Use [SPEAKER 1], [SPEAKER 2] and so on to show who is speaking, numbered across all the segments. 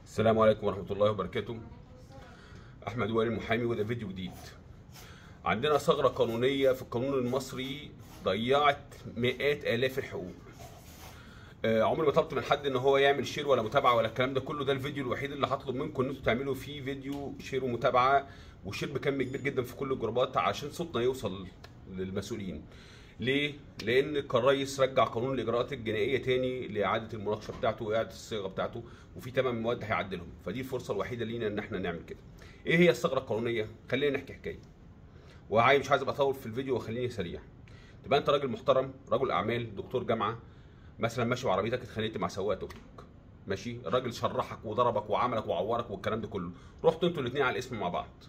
[SPEAKER 1] السلام عليكم ورحمة الله وبركاته. أحمد وائل المحامي، وده فيديو جديد. عندنا ثغرة قانونية في القانون المصري ضيعت مئات آلاف الحقوق. عمري ما طلبت من حد إن هو يعمل شير ولا متابعة ولا الكلام ده كله. ده الفيديو الوحيد اللي هطلب منكم إن أنتوا تعملوا فيه فيديو شير ومتابعة وشير بكم كبير جدا في كل الجروبات عشان صوتنا يوصل للمسؤولين. ليه؟ لأن الرئيس رجع قانون الإجراءات الجنائية تاني لإعادة المناقشة بتاعته وإعادة الصياغة بتاعته، وفي 8 مواد هيعدلهم، فدي الفرصة الوحيدة لينا إن احنا نعمل كده. إيه هي الثغرة القانونية؟ خلينا نحكي حكاية. مش عايز أبقى أطول في الفيديو وخليني سريع. تبقى أنت راجل محترم، رجل أعمال، دكتور جامعة، مثلا ماشي بعربيتك اتخانقت مع سواق توك توك. ماشي؟ الراجل شرحك وضربك وعملك وعورك والكلام ده كله، رحتوا أنتوا الاتنين على الاسم مع بعض.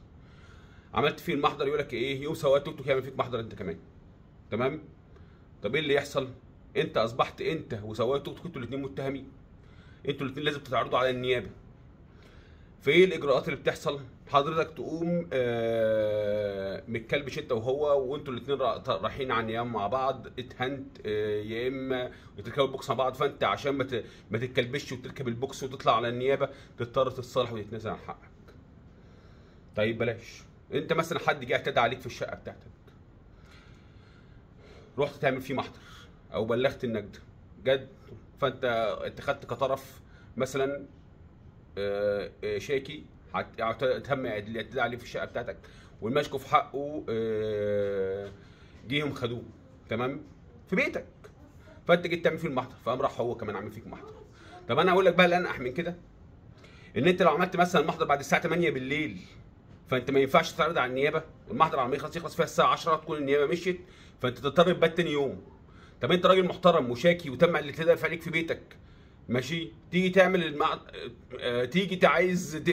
[SPEAKER 1] عملت فيه المحضر، يقول لك إيه؟ يوم سواق توك توك يعمل فيك محضر أنت كمان. تمام؟ طب ايه اللي يحصل؟ انت اصبحت انت وسواق التوك توك انتوا الاثنين متهمين. انتوا الاثنين لازم تتعرضوا على النيابه. فايه الاجراءات اللي بتحصل؟ حضرتك تقوم متكلبش انت وهو، وانتوا الاثنين رايحين على النيابه مع بعض، اتهنت يا اما تركبوا البوكس مع بعض، فانت عشان ما تتكلبش وتركب البوكس وتطلع على النيابه تضطر تتصالح وتتنازل عن حقك. طيب بلاش، انت مثلا حد جه اعتدى عليك في الشقه بتاعتك، رحت تعمل فيه محضر او بلغت النجد جد، فانت اتخذت كطرف مثلا شاكي تم الاعتداء عليه في الشقه بتاعتك، والمشكو في حقه جيهم خدوه تمام في بيتك، فانت جيت تعمل فيه المحضر، فقام راح هو كمان عامل فيك محضر. طب انا هقول لك بقى الانقح من كده، ان انت لو عملت مثلا محضر بعد الساعه 8 بالليل، فانت ما ينفعش تعرض على النيابه. المحضر على ما يخلص فيها الساعه 10 تكون النيابه مشيت، فانت تضطر تبات تاني يوم. طب انت راجل محترم وشاكي وتم الاعتداء عليك في بيتك، ماشي، تيجي تعمل تيجي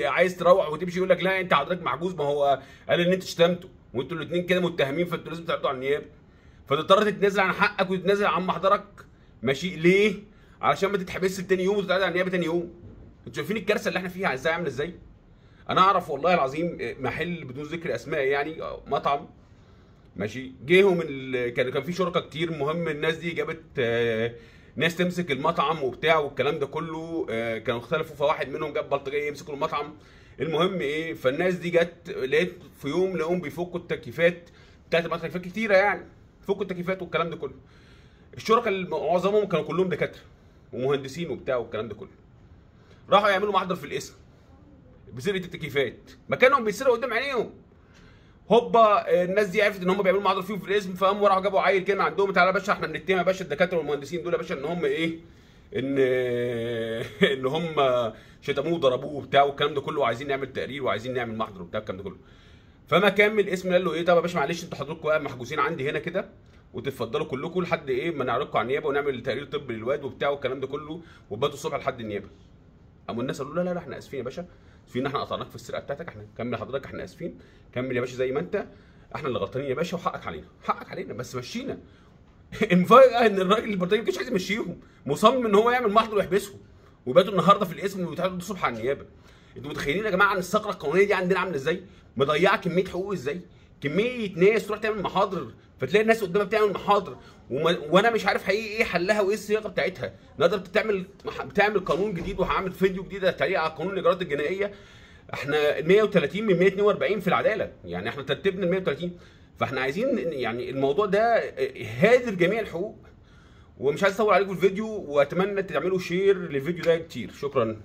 [SPEAKER 1] عايز تروح وتمشي، يقول لك لا انت حضرتك محجوز، ما هو قال ان انت شتمته وانتوا الاثنين كده متهمين، فانتوا لازم تعرضوا على النيابه. فتضطر تتنازل عن حقك وتتنازل عن محضرك. ماشي؟ ليه؟ علشان ما تتحبسش تاني يوم وتتعرض على النيابه تاني يوم. انتوا شايفين الكارثه اللي احنا فيها ازاي عامله ازاي؟ انا اعرف والله العظيم محل بدون ذكر اسماء، يعني مطعم، ماشي، جيهم كان في شركاء كتير، المهم الناس دي جابت ناس تمسك المطعم وبتاع والكلام ده كله، كانوا اختلفوا، فواحد منهم جاب بلطجيه يمسكوا المطعم. المهم ايه، فالناس دي جت، لقيت في يوم لقوهم بيفكوا التكييفات بتاعت المطعم، تكييفات كتيره يعني، فكوا التكييفات والكلام ده كله. الشركاء معظمهم كانوا كلهم دكاتره ومهندسين وبتاع والكلام ده كله، راحوا يعملوا محضر في الاسم بسرقه التكييفات، مكانهم بيسرقوا قدام عينيهم. هوبا الناس دي عرفت ان هم بيعملوا محاضره فيهم في الاسم، فقاموا راحوا جابوا عيل كده عندهم، تعالى يا باشا احنا بنتهم يا باشا الدكاتره والمهندسين دول يا باشا ان هم ايه، ان ان هم شتموه وضربوه وبتاع والكلام ده كله، وعايزين نعمل تقرير وعايزين نعمل محضر وبتاع الكلام ده كله. فما كمل الاسم قال له ايه، طب يا باشا معلش انتوا حضراتكم بقى محجوزين عندي هنا كده، وتتفضلوا كلكم لحد ايه ما نعرضكم على النيابه ونعمل تقرير طبي للواد وبتاع والكلام ده كله، وباتوا الصبح لحد النيابه. قاموا الناس قالوا لا احنا اسفين يا باشا، اسفين ان احنا قطعناك في السرقه بتاعتك، احنا كمل حضرتك، احنا اسفين، كمل يا باشا زي ما انت، احنا اللي غلطانين يا باشا، وحقك علينا، حقك علينا بس مشينا. المفاجاه ان الراجل البلطجي ما كانش عايز يمشيهم، مصمم ان هو يعمل محضر ويحبسهم، ويباتوا النهارده في الاسم ويتعرضوا الصبح على النيابه. انتوا متخيلين يا جماعه ان الثغره القانونيه دي عندنا عامله ازاي؟ مضيعه كميه حقوق ازاي؟ كميه ناس تروح تعمل محاضر، فتلاقي الناس قدامها بتعمل محاضر وانا مش عارف حقيقي ايه حلها وايه الصياغه بتاعتها. نقدر بتعمل قانون جديد، وهعمل فيديو جديد تعليق على قانون الاجراءات الجنائيه. احنا 130 من 142 في العداله، يعني احنا ترتيبنا ال 130، فاحنا عايزين يعني الموضوع ده هادر جميع الحقوق. ومش عايز اطول عليكم الفيديو، واتمنى تعملوا شير للفيديو ده كتير. شكرا.